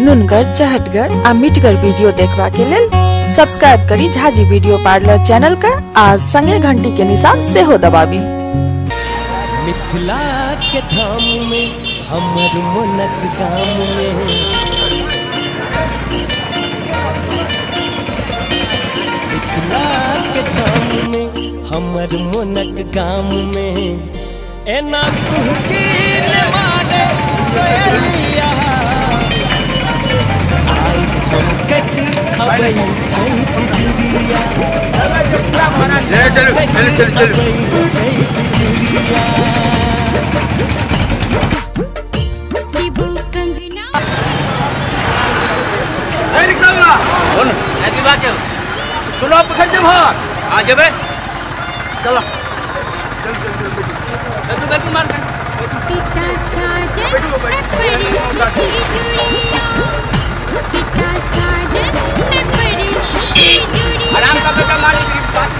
नुनगर, चहटगर आ मीठगर वीडियो देखबा के लेल सब्सक्राइब करी झाजी वीडियो पार्लर चैनल का आ संगे घंटी के निशान से हो दबाबी। मिथिला के धाम में हमर मोनक गाम में मिथिला के धाम में हमर मोनक गाम में एना कुहकी ने माने रोलिया आई चमकती अबई छै बिजुरिया चल सुनो पकड़ जब हाँ जब चलो चल बिल्कुल मान पिता साजन ने बड़ी सुखी जुड़िया पिता साजन ने बड़ी सुखी जुड़िया आराम का बेटा मालिक की बात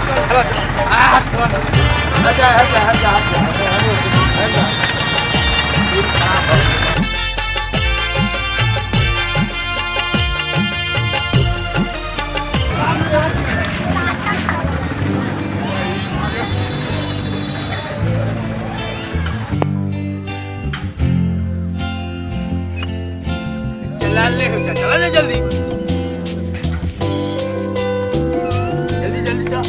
चला ना जल्दी जल्दी जल्दी जा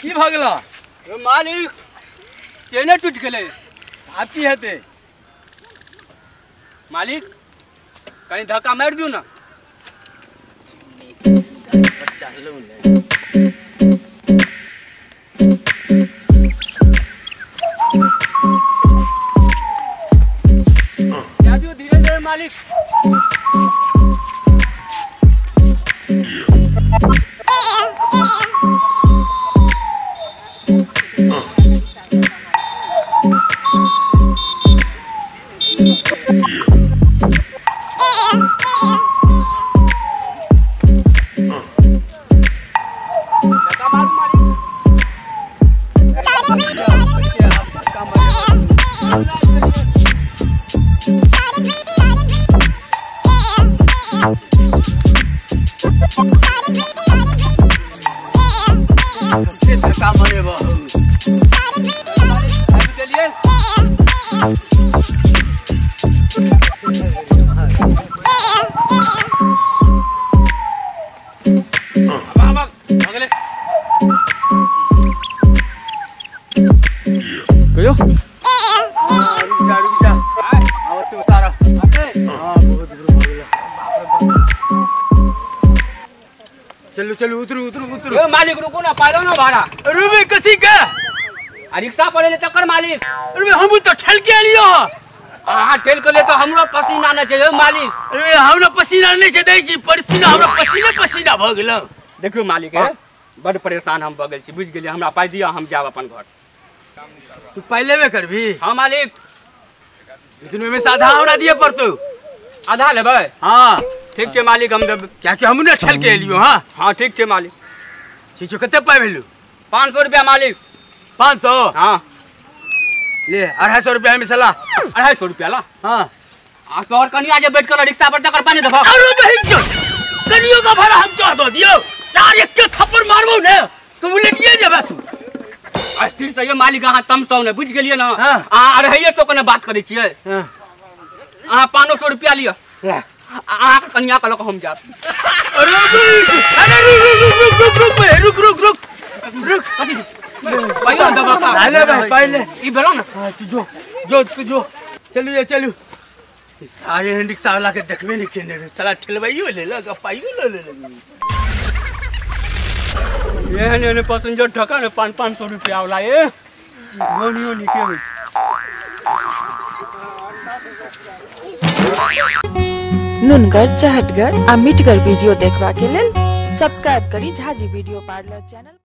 की भागला मालिक चेने टूट गए आपकी हेते मालिक कहीं धक्का मार दू ना धीरे धीरे मालिक चलो चलो उतरो उतरो उतरो मालिक रुको ना पालो ना भाड़ा अरे कसी का रिक्शा पड़े तकर मालिक अरे हम तो ठल के लियो हाँ ठेल के लिए तो हमरो पसीना न चाहिए मालिक अरे हमरा पसीना नहीं छै दै छी पसीना हमरा पसीना पसीना भ गेल देखियो मालिक है बड़ परेशान हम भ गेल छी बुझ गेलिए हमरा पाई दिया हम जाब अपन घर तू पाई लेबे करबी हां मालिक लेकिन ओमे से आधा हमरा दिए पड़तो आधा लेबै हां ठीक छै मालिक हम देब क्या कि हम ने ठल के लियो हां हां ठीक छै मालिक ठीक छै कते पाई भेलु 500 रुपया मालिक 500 हां ले 250 रुपया में सला 250 रुपया ला हां आ तोहर कनिया जे बैठ कर रिक्शा पर तकर पानी देबा अरे बहिन जो कनियो का भाड़ा हम चढ़ दो दियो सारे के थप्पड़ मारबो ने तू लेटिए जेबा तू अस्थिर से ये मालिक अहाँ तमसौ ने बुझ गेलिए ना हाँ। अहाँ रहिए सो कने बात करे छिए हां अहाँ 500 रुपया लियो अहाँ के कनिया कहलक हम जाब अरे रुक रुक रुक कथि पाइयो दबा का ले भाई पहले ई भेलो ना हां तू जो चलू सारे रिक्शा वाला के देखबे नहीं केने रे साला ठेलवाइयो ले लगा पाइयो ले ये पैसेंजर ढका ने 500 रुपया वाला ये गोनियो निके नुनगर, चहटगर आ मीठगर वीडियो देखबा के लेल सब्सक्राइब करी झाजी वीडियो पार्लर चैनल।